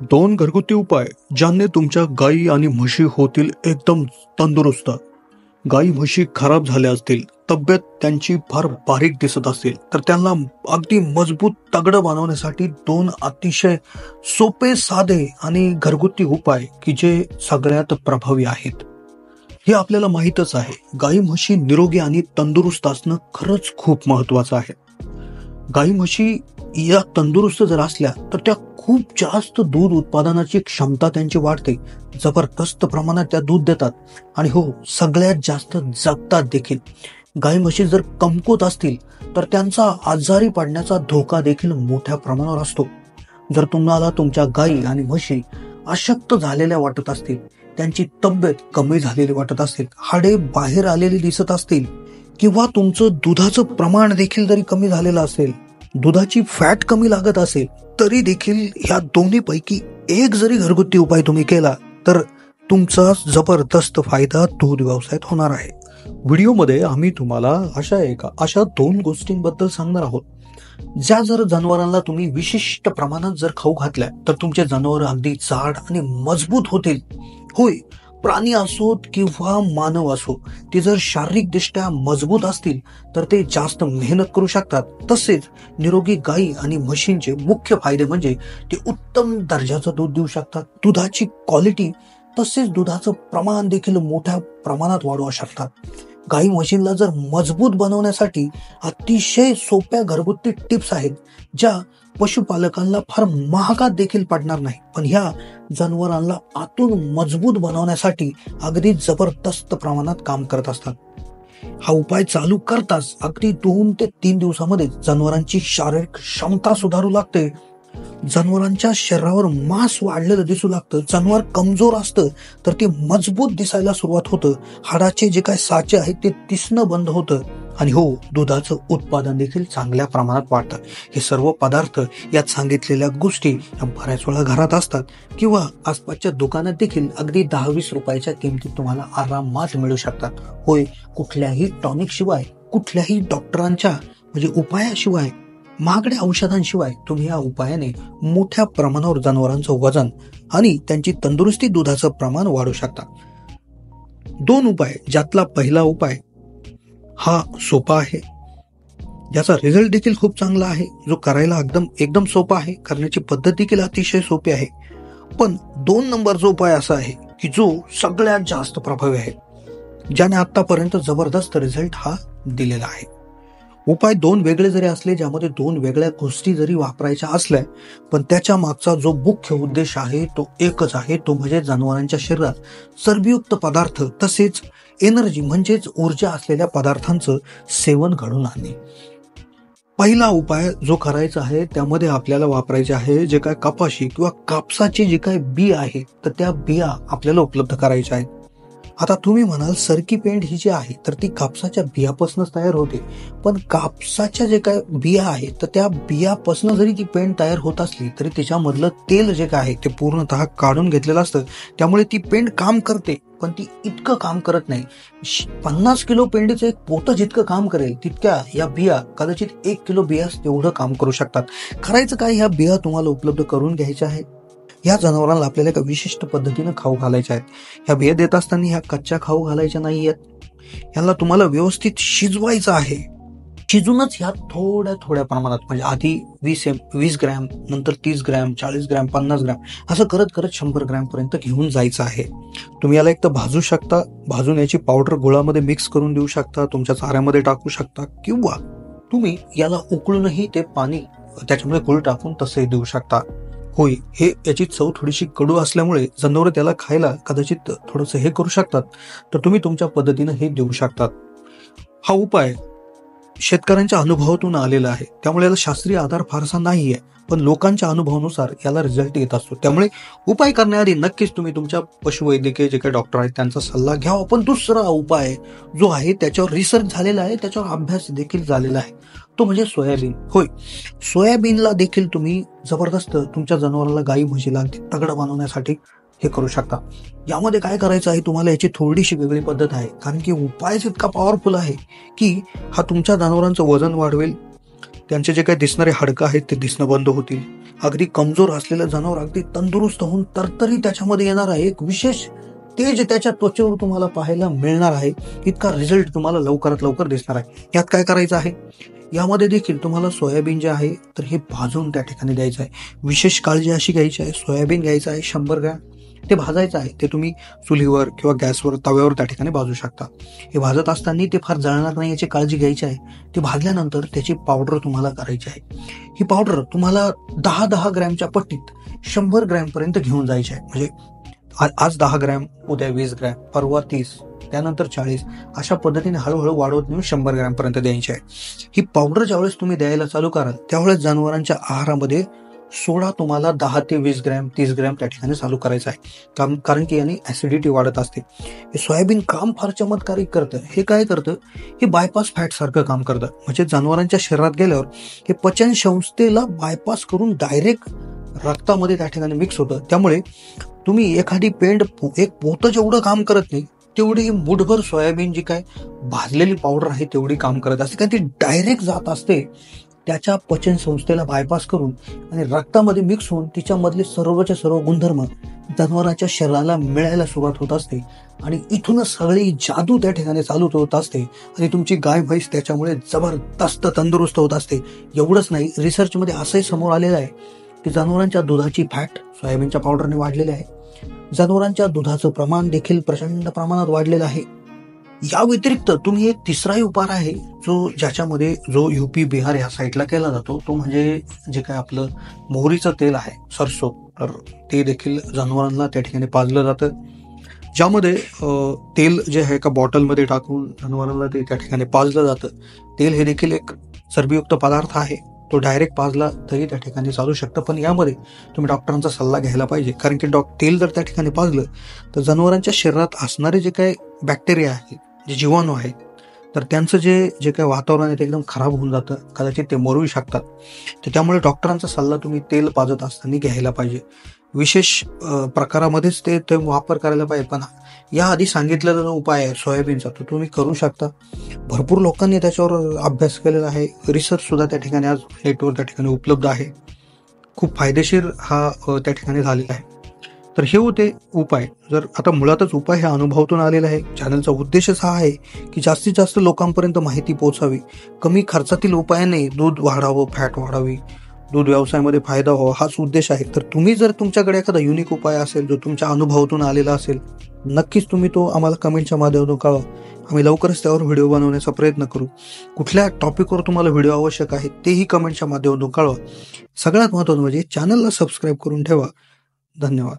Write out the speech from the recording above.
दोन घरगुती उपाय ज्याने तुमच्या गायी आणि म्हशी होतील एकदम तंदुरुस्त. गायी म्हशी खराब झाल्या असतील, तब्येत त्यांची फार बारीक दिसत असेल, तर त्यांना अगदी मजबूत तगड बनवण्यासाठी दोन अतिशय सोपे, साधे आणि घरगुती उपाय की जे सगळ्यात प्रभावी आहेत. हे आपल्याला माहीतच आहे. गायी म्हशी निरोगी आणि तंदुरुस्त असणं खरंच खूप महत्वाचं आहे. गायी म्हशी या तंदुरुस्त जर असल्या तर त्या खूप जास्त दूध उत्पादनाची क्षमता त्यांची वाढते. जबरदस्त प्रमाणात त्या दूध देतात आणि हो, सगळ्यात जास्त जगतात देखील. गायी म्हशी जर कमकुवत असतील तर त्यांचा आजारी पडण्याचा धोका देखील मोठ्या प्रमाणावर असतो. जर तुम्हाला तुमच्या गायी आणि म्हशी अशक्त झालेल्या वाटत असतील, त्यांची तब्येत कमी झालेली वाटत असेल, हाडे बाहेर आलेली दिसत असतील किंवा तुमचं दुधाचं प्रमाण देखील जरी कमी झालेलं असेल, दुधाची फॅट कमी लागत असेल, तरी देखील ह्या दोन्हीपैकी एक जरी घरगुती उपाय तुम्ही केला तर तुमचा जबरदस्त फायदा दूध व्यवसायात होणार आहे. व्हिडिओमध्ये आम्ही तुम्हाला अशा दोन गोष्टींबद्दल सांगणार आहोत, ज्या जर जनावरांना तुम्ही विशिष्ट प्रमाणात जर खाऊ घातल्या तर तुमचे जनावर अगदी जाड आणि मजबूत होतील. होय, प्राणी असोत किंवा मानव असो, ते जर शारीरिकदृष्ट्या मजबूत असतील तर ते जास्त मेहनत करू शकतात. तसेच निरोगी गायी आणि म्हशींचे मुख्य फायदे म्हणजे ते उत्तम दर्जाचं दूध देऊ शकतात, दुधाची क्वालिटी तसेच दुधाचं प्रमाण देखील मोठ्या प्रमाणात वाढवू शकतात. गायी म्हशींना जर मजबूत बनवण्यासाठी अतिशय सोप्या घरगुती टिप्स आहेत, ज्या पशुपालकांना फार महागात देखील पडणार नाही, पण ह्या जनावरांना आतून मजबूत बनवण्यासाठी अगदी जबरदस्त प्रमाणात काम करत असतात. हा उपाय चालू करताच अगदी 2 ते 3 दिवसामध्ये जनावरांची शारीरिक क्षमता सुधारू लागते. जनावरांच्या शरीरावर मांस वाढलेलं दिसू लागतं. जनावर कमजोर असतं तर ते मजबूत दिसायला सुरुवात होतं. हाडाचे जे काय साचे आहेत ते दिसणं बंद होतं आणि हो, दुधाचं उत्पादन देखील चांगल्या प्रमाणात वाढतं. हे सर्व पदार्थ यात सांगितलेल्या गोष्टी या बऱ्याच वेळा घरात असतात किंवा आसपासच्या दुकानात देखील अगदी 10-20 रुपयाच्या किमतीत तुम्हाला आरामात मिळू शकतात. होय, कुठल्याही टॉनिक शिवाय, कुठल्याही डॉक्टरांच्या म्हणजे उपायाशिवाय, महागड्या औषधांशिवाय तुम्ही या उपायाने मोठ्या प्रमाणावर जनावरांचं वजन आणि त्यांची तंदुरुस्ती, दुधाचं प्रमाण वाढवू शकता. 2 उपाय, ज्यातला पहिला उपाय हा सोपा आहे, ज्याचा रिझल्ट देखील खूप चांगला आहे, जो करायला एकदम सोपा आहे, करण्याची पद्धत देखील अतिशय सोपी आहे. पण 2 नंबरचा उपाय असा आहे की जो सगळ्यात जास्त प्रभावी आहे, ज्याने आतापर्यंत जबरदस्त रिझल्ट हा दिलेला आहे. उपाय 2 वेगळे जरी असले, ज्यामध्ये 2 वेगळ्या गोष्टी जरी वापरायच्या असल्या, पण त्याच्या मागचा जो मुख्य उद्देश आहे तो एकच आहे, तो म्हणजे जनावरांच्या शरीरात चरबीयुक्त पदार्थ तसेच एनर्जी म्हणजेच ऊर्जा असलेल्या पदार्थांचं सेवन घडून आणणे. पहिला उपाय जो करायचा आहे त्यामध्ये आपल्याला वापरायचे आहे जे काय कपाशी किंवा कापसाची जी काय बी आहे, तर त्या बिया आपल्याला उपलब्ध करायच्या आहेत. आता तुम्ही म्हणाल, सरकी पेंड ही जी आहे तर ती कापसाच्या बियापासूनच तयार होते, पण कापसाच्या जे काय बिया आहेत तर त्या बियापासून जरी ती पेंड तयार होत असली तरी त्याच्यामधलं तेल जे काय आहे ते पूर्णतः काढून घेतलेलं असतं. त्यामुळे ती पेंड काम करते, पण ती इतकं काम करत नाही. 50 किलो पेंडीचं एक पोतं जितकं काम करेल तितक्या या बिया कदाचित 1 किलो बिया तेवढं काम करू शकतात. करायचं काय, ह्या बिया तुम्हाला उपलब्ध करून घ्यायच्या आहेत. या जनावरांना आपल्याला एका विशिष्ट पद्धतीनं खाऊ घालायच्या आहेत. ह्या बिया देत असताना ह्या कच्च्या खाऊ घालायच्या नाही आहेत. ह्याला तुम्हाला व्यवस्थित शिजवायचं आहे. शिजूनच ह्या थोड्या प्रमाणात, म्हणजे आधी 20 ग्रॅम, नंतर 30 ग्रॅम, 40 ग्रॅम, 50 ग्रॅम असं करत 100 ग्रॅम पर्यंत घेऊन जायचं आहे. तुम्ही याला एक तर भाजू शकता, भाजून याची पावडर गुळामध्ये मिक्स करून देऊ शकता, तुमच्या चाऱ्यामध्ये टाकू शकता, किंवा तुम्ही याला उकळूनही ते पाणी त्याच्यामध्ये गुळ टाकून तसंही देऊ शकता. होय, हे याची चव थोडीशी कडू असल्यामुळे जनावरं त्याला खायला कदाचित थोडंसं हे करू शकतात, तर तुम्ही तुमच्या पद्धतीनं हे देऊ शकतात. हा उपाय शेतकऱ्यांच्या अनुभवातून आलेला आहे, त्यामुळे याला शास्त्रीय आधार फारसा नाहीये, पण लोकांच्या अनुभवानुसार याला रिझल्ट येत असतो. त्यामुळे उपाय करण्याआधी नक्कीच तुम्ही तुमच्या पशुवैद्यकीय जे काही डॉक्टर आहेत त्यांचा सल्ला घ्यावा. पण दुसरा उपाय जो आहे त्याच्यावर रिसर्च झालेला आहे, त्याच्यावर अभ्यास देखील झालेला आहे, तो म्हणजे सोयाबीन. होय, सोयाबीनला देखील तुम्ही जबरदस्त तुमच्या जनावराला, गाई म्हशीला तगडं बनवण्यासाठी हे करू शकता. यामध्ये काय करायचं आहे, तुम्हाला याची थोडीशी वेगळी पद्धत आहे, कारण की उपायच इतका पॉवरफुल आहे की हा तुमच्या जनावरांचं वजन वाढवेल, त्यांचे जे काही दिसणारे हाडकं आहेत ते दिसणं बंद होतील, अगदी कमजोर असलेलं जनावर अगदी तंदुरुस्त होऊन तरतरी त्याच्यामध्ये येणार आहे. एक विशेष तेज त्याच्या त्वचेवर तुम्हाला पाहायला मिळणार आहे. इतका रिझल्ट तुम्हाला लवकरात लवकर दिसणार आहे. यात काय करायचं आहे, यामध्ये देखील तुम्हाला सोयाबीन जे आहे तर हे भाजून त्या ठिकाणी द्यायचं आहे. विशेष काळजी अशी घ्यायची आहे, सोयाबीन घ्यायचं आहे 100 ग्रॅम, ते भाजायचं आहे. ते तुम्ही चुलीवर किंवा गॅसवर तव्यावर त्या ठिकाणी भाजू शकता. हे भाजत असताना ते फार जळणार नाही याची काळजी घ्यायची आहे. ते भाजल्यानंतर त्याची पावडर तुम्हाला करायची आहे. ही पावडर तुम्हाला 10-10 ग्रॅमच्या पट्टीत 100 ग्रॅम पर्यंत घेऊन जायची आहे. म्हणजे आज 10 ग्रॅम, उद्या 20 ग्रॅम, परवा 30, त्यानंतर 40, अशा पद्धतीने हळूहळू वाढवत नेऊन 100 ग्रॅम पर्यंत द्यायची आहे. ही पावडर ज्यावेळेस तुम्ही द्यायला चालू कराल त्यावेळेस जनावरांच्या आहारामध्ये सोडा तुम्हाला 10 ते 20 ग्रॅम, 30 ग्रॅम त्या ठिकाणी चालू करायचं आहे. कारण की याने ऍसिडिटी वाढत असते. हे सोयाबीन काम फार चमत्कारिक करतं. हे काय करतं, हे बायपास फॅट सारखं काम करतं. म्हणजे जनावरांच्या शरीरात गेल्यावर हे पचन संस्थेला बायपास करून डायरेक्ट रक्तामध्ये त्या ठिकाणी मिक्स होतं. त्यामुळे तुम्ही एखादी पेंड एक पोतं जेवढं काम करत नाही तेवढी मुठभर सोयाबीन जी काय भाजलेली पावडर आहे तेवढी काम करत असते. कारण ती डायरेक्ट जात असते त्याच्या पचन संस्थेला बायपास करून आणि रक्तामध्ये मिक्स होऊन तिच्यामधले सर्वच्या सर्व गुणधर्म जनावरांच्या शरीराला मिळायला सुरुवात होत असते आणि इथूनच सगळी जादू त्या ठिकाणी चालू होत असते आणि तुमची गाय म्हैस त्याच्यामुळे जबरदस्त तंदुरुस्त होत असते. एवढंच नाही, रिसर्चमध्ये असंही समोर आलेलं आहे की जनावरांच्या दुधाची फॅट सोयाबीनच्या पावडरने वाढलेली आहे. जनावरांच्या दुधाचं प्रमाण देखील प्रचंड प्रमाणात वाढलेलं आहे. या व्यतिरिक्त तुम्ही एक तिसराही उपाय आहे ज्याच्यामध्ये जो यूपी बिहार या साईडला केला जातो, तो म्हणजे जे काय आपलं मोहरीचं तेल आहे, सरसो, तर ते देखील जनावरांना त्या ठिकाणी पाजलं जातं. ज्यामध्ये तेल जे आहे एका बॉटलमध्ये टाकून जनावरांना ते त्या ठिकाणी पाजलं जातं. तेल हे देखील एक चरबीयुक्त पदार्थ आहे. तो डायरेक्ट पाजला तरी त्या ठिकाणी चालू शकतं, पण यामध्ये तुम्ही डॉक्टरांचा सल्ला घ्यायला पाहिजे. कारण की तेल जर त्या ठिकाणी पाजलं तर जनावरांच्या शरीरात असणारे जे काही बॅक्टेरिया आहेत, जे जीवाणू आहेत, तर त्यांचं जे काही वातावरण आहे ते एकदम खराब होऊन जातं. कदाचित ते मरू शकतात. तर त्यामुळे डॉक्टरांचा सल्ला तुम्ही तेल पाजत असताना घ्यायला पाहिजे. विशेष प्रकारामध्येच ते वापर करायला पाहिजे. पण या आधी सांगितलेला जो उपाय आहे सोयाबीनचा तो तुम्ही करू शकता. भरपूर लोकांनी त्याच्यावर अभ्यास केलेला आहे. रिसर्च सुद्धा त्या ठिकाणी आज नेटवर त्या ठिकाणी उपलब्ध आहे. खूप फायदेशीर हा त्या ठिकाणी झालेला आहे. तर हे होते उपाय. जर आता मुळातच उपाय ह्या अनुभवातून आलेला आहे. चॅनलचा उद्देशच हा आहे की जास्तीत जास्त लोकांपर्यंत माहिती पोहोचावी. कमी खर्चातील उपायाने दूध वाढावं, फॅट वाढावी, दूध व्यवसायामध्ये फायदा व्हावा, हाच उद्देश आहे. तर तुम्ही जर तुमच्याकडे एखादा युनिक उपाय असेल जो तुमच्या अनुभवातून आलेला असेल, नक्कीच तुम्ही तो आम्हाला कमेंटच्या माध्यमातून कळवा. आम्ही लवकरच त्यावर व्हिडिओ बनवण्याचा प्रयत्न करू. कुठल्या टॉपिकवर तुम्हाला व्हिडिओ आवश्यक आहे तेही कमेंटच्या माध्यमातून कळवा. सगळ्यात महत्त्वाचं म्हणजे चॅनलला सबस्क्राईब करून ठेवा. धन्यवाद.